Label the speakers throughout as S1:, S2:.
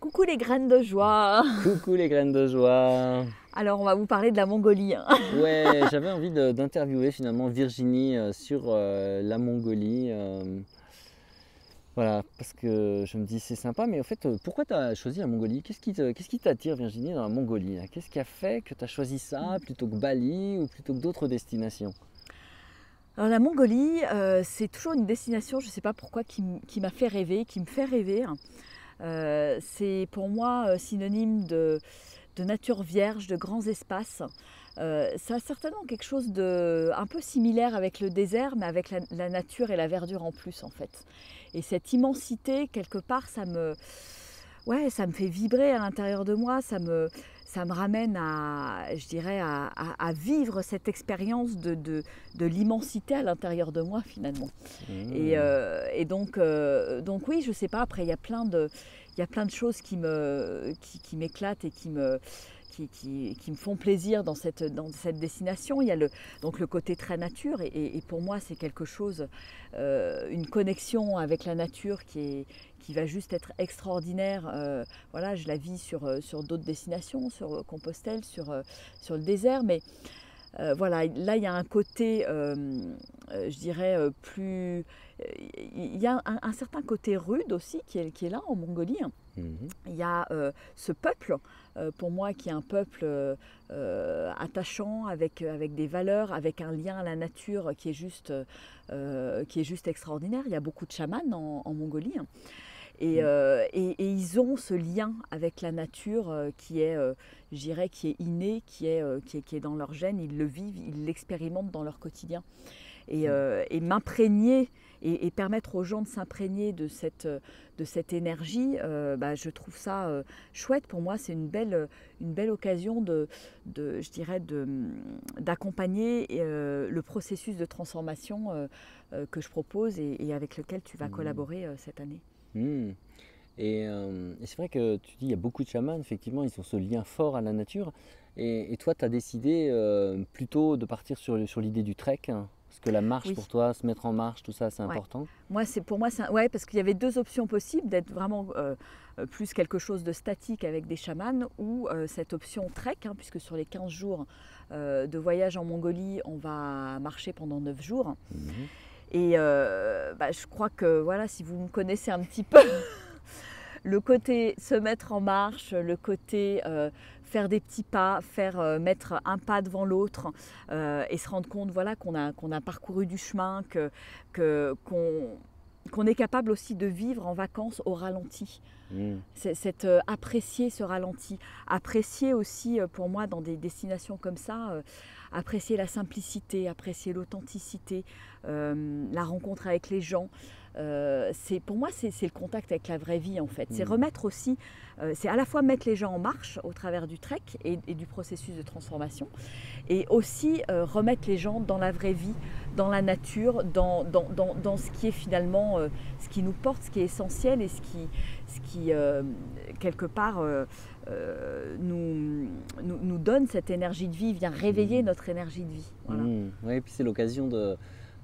S1: Coucou les graines de joie.
S2: Coucou les graines de joie.
S1: Alors on va vous parler de la Mongolie.
S2: Ouais, j'avais envie d'interviewer finalement Virginie sur la Mongolie. Voilà, parce que je me dis c'est sympa, mais en fait, pourquoi tu as choisi la Mongolie? Qu'est-ce qui t'attire Virginie dans la Mongolie là? Qu'est-ce qui a fait que tu as choisi ça plutôt que Bali ou plutôt que d'autres destinations?
S1: Alors la Mongolie, c'est toujours une destination, je ne sais pas pourquoi, qui m'a fait rêver, qui me fait rêver. C'est pour moi synonyme de nature vierge, de grands espaces. Ça a certainement quelque chose de un peu similaire avec le désert, mais avec la nature et la verdure en plus en fait. Et cette immensité, quelque part, ouais, ça me fait vibrer à l'intérieur de moi, ça me ramène à, je dirais, à vivre cette expérience de l'immensité à l'intérieur de moi finalement. Et donc oui, je sais pas, après il y a plein de choses qui m'éclatent et qui me font plaisir dans cette destination. Il y a donc le côté très nature et pour moi c'est quelque chose, une connexion avec la nature qui va juste être extraordinaire. Voilà, je la vis sur d'autres destinations, sur Compostelle, sur le désert, mais voilà, là il y a un côté, je dirais, plus... Il y a un certain côté rude aussi qui est là en Mongolie.
S2: Mhm.
S1: Il y a ce peuple, pour moi, qui est un peuple attachant, avec des valeurs, avec un lien à la nature qui est juste extraordinaire. Il y a beaucoup de chamans en Mongolie. Et ils ont ce lien avec la nature qui est, je dirais, qui est inné, qui est dans leur gène. Ils le vivent, ils l'expérimentent dans leur quotidien. Et m'imprégner et permettre aux gens de s'imprégner de cette énergie, je trouve ça chouette. Pour moi, c'est une belle occasion je dirais, d'accompagner le processus de transformation que je propose et avec lequel tu vas collaborer cette année.
S2: Mhm. Et c'est vrai que tu dis il y a beaucoup de chamans, effectivement, ils ont ce lien fort à la nature. Et toi, tu as décidé plutôt de partir sur l'idée du trek, hein, parce que la marche
S1: Oui.
S2: pour toi, se mettre en marche, tout ça, c'est
S1: Ouais.
S2: important.
S1: Pour moi, ouais, parce qu'il y avait deux options possibles, d'être vraiment plus quelque chose de statique avec des chamans ou cette option trek, hein, puisque sur les 15 jours de voyage en Mongolie, on va marcher pendant 9 jours.
S2: Mhm.
S1: Et je crois que voilà, si vous me connaissez un petit peu, le côté se mettre en marche, le côté faire des petits pas, mettre un pas devant l'autre et se rendre compte voilà, qu'on a parcouru du chemin, qu'on est capable aussi de vivre en vacances au ralenti.
S2: Mhm.
S1: Apprécier ce ralenti, apprécier aussi pour moi dans des destinations comme ça, apprécier la simplicité, apprécier l'authenticité, la rencontre avec les gens. Pour moi, c'est le contact avec la vraie vie en fait. C'est remettre aussi, c'est à la fois mettre les gens en marche au travers du trek et du processus de transformation, et aussi remettre les gens dans la vraie vie, dans la nature, dans ce qui est finalement, ce qui nous porte, ce qui est essentiel et ce qui quelque part, nous donne cette énergie de vie, vient réveiller notre énergie de vie. Voilà.
S2: Oui, et puis c'est l'occasion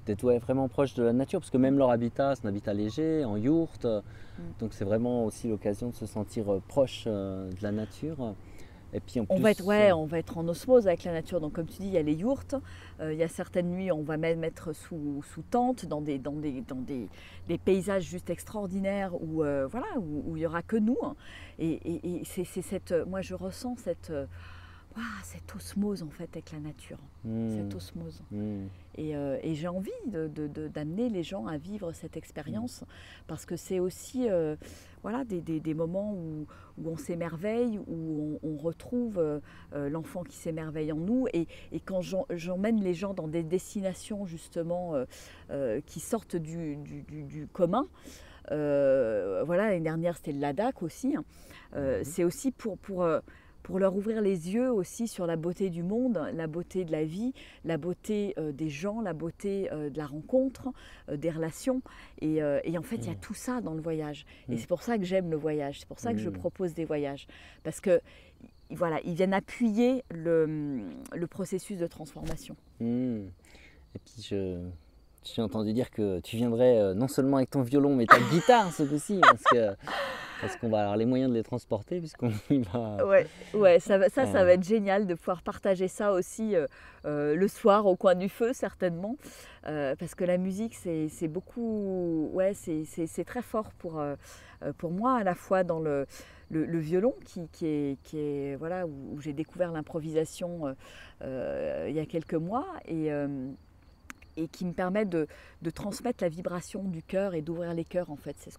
S2: d'être vraiment proche de la nature, parce que même leur habitat, c'est un habitat léger, en yourte, donc c'est vraiment aussi l'occasion de se sentir proche de la nature. Et puis en plus,
S1: On va être en osmose avec la nature. Donc, comme tu dis, il y a les yourtes. Il y a certaines nuits, on va même mettre sous tente dans des paysages juste extraordinaires voilà, où il n'y aura que nous. Et moi, je ressens cette osmose en fait avec la nature. Cette osmose. Et j'ai envie d'amener les gens à vivre cette expérience parce que c'est aussi voilà, des moments où on s'émerveille, où on retrouve l'enfant qui s'émerveille en nous. Et quand j'emmène les gens dans des destinations justement qui sortent du commun, voilà, l'année dernière c'était le Ladakh aussi, c'est aussi pour leur ouvrir les yeux aussi sur la beauté du monde, la beauté de la vie, la beauté des gens, la beauté de la rencontre, des relations. Et en fait, il y a tout ça dans le voyage. Et c'est pour ça que j'aime le voyage, c'est pour ça que je propose des voyages. Parce que voilà, ils viennent appuyer le processus de transformation.
S2: Et puis j'ai entendu dire que tu viendrais non seulement avec ton violon, mais ta guitare ce coup-ci, parce que parce qu'on va avoir les moyens de les transporter puisqu'on y va.
S1: Ouais, ça va être génial de pouvoir partager ça aussi le soir au coin du feu, certainement. Parce que la musique, c'est beaucoup, ouais, c'est très fort pour moi, à la fois dans le violon, qui est voilà, où j'ai découvert l'improvisation il y a quelques mois, et qui me permet de transmettre la vibration du cœur et d'ouvrir les cœurs, en fait. C'est ce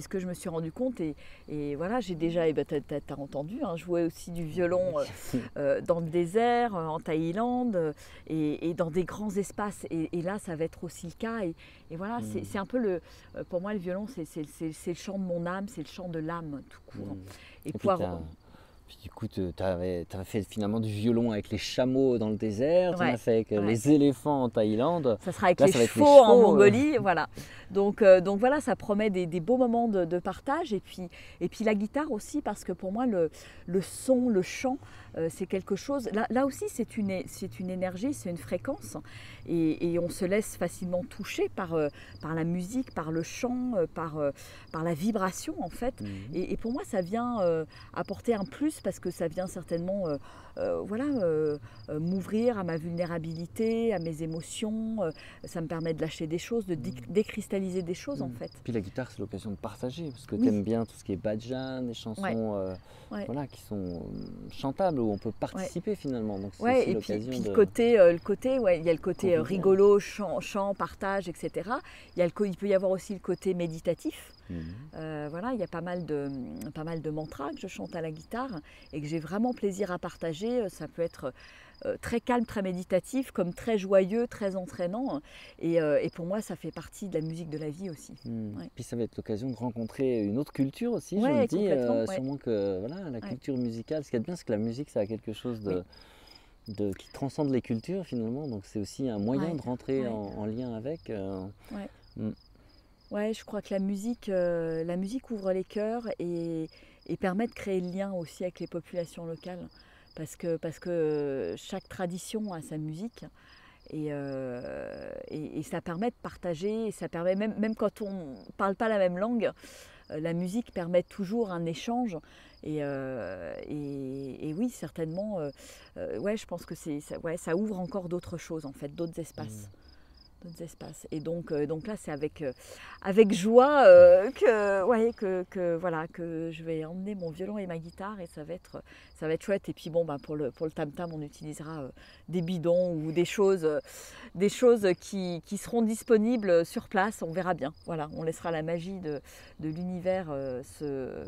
S1: que je me suis rendu compte. Et voilà, j'ai déjà, t'as entendu, hein, joué aussi du violon dans le désert, en Thaïlande, et dans des grands espaces. Et là, ça va être aussi le cas. Et voilà, c'est un peu pour moi, le violon, c'est le chant de mon âme, c'est le chant de l'âme, tout court.
S2: Et puis du coup, tu avais fait finalement du violon avec les chameaux dans le désert, tu en as fait avec les éléphants en Thaïlande.
S1: Ça sera avec les chevaux en Mongolie, voilà. Donc voilà, ça promet des beaux moments de partage. Et puis la guitare aussi, parce que pour moi, le son, le chant, c'est quelque chose... Là aussi, c'est une énergie, c'est une fréquence. Et on se laisse facilement toucher par la musique, par le chant, par la vibration, en fait. Et pour moi, ça vient apporter un plus, parce que ça vient certainement m'ouvrir à ma vulnérabilité, à mes émotions. Ça me permet de lâcher des choses, de décristalliser des choses, en fait.
S2: Puis la guitare, c'est l'occasion de partager, parce que tu aimes bien tout ce qui est bhajan, des chansons voilà, qui sont chantables, où on peut participer finalement. Donc c'est aussi l'occasion
S1: puis le côté, il y a le côté rigolo, chant, partage, etc. Il peut y avoir aussi le côté méditatif. Voilà, il y a pas mal de mantras que je chante à la guitare et que j'ai vraiment plaisir à partager. Ça peut être très calme, très méditatif, comme très joyeux, très entraînant. Et pour moi, ça fait partie de la musique de la vie aussi.
S2: Puis ça va être l'occasion de rencontrer une autre culture aussi, je me dis. Sûrement que voilà, la culture musicale, ce qui est bien, c'est que la musique, ça a quelque chose qui transcende les cultures finalement. Donc c'est aussi un moyen de rentrer en lien avec.
S1: Ouais, je crois que la musique ouvre les cœurs et permet de créer le lien aussi avec les populations locales. Parce que chaque tradition a sa musique et ça permet de partager, et ça permet, même quand on ne parle pas la même langue, la musique permet toujours un échange. Et oui, certainement, je pense que ça ouvre encore d'autres choses, en fait, d'autres espaces. Et donc là, c'est avec joie que je vais emmener mon violon et ma guitare, et ça va être chouette. Et puis pour le tam-tam, on utilisera des bidons ou des choses qui seront disponibles sur place. On verra bien. Voilà, on laissera la magie de l'univers se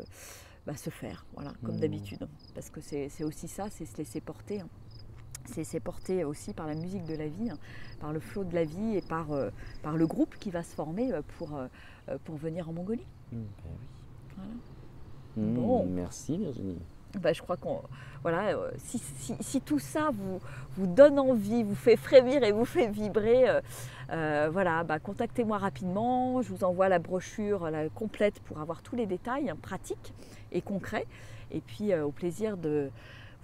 S1: faire, voilà, comme d'habitude. Parce que c'est aussi ça, c'est se laisser porter. C'est porté aussi par la musique de la vie, par le flot de la vie et par le groupe qui va se former pour venir en Mongolie.
S2: Bon. Merci Virginie.
S1: Je crois si tout ça vous donne envie, vous fait frémir et vous fait vibrer, contactez-moi rapidement. Je vous envoie la brochure complète pour avoir tous les détails pratiques et concrets. Et puis au plaisir de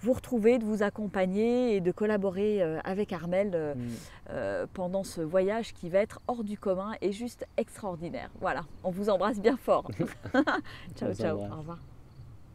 S1: vous retrouver, de vous accompagner et de collaborer avec Armelle pendant ce voyage qui va être hors du commun et juste extraordinaire. Voilà, on vous embrasse bien fort. Ciao, ciao, au revoir.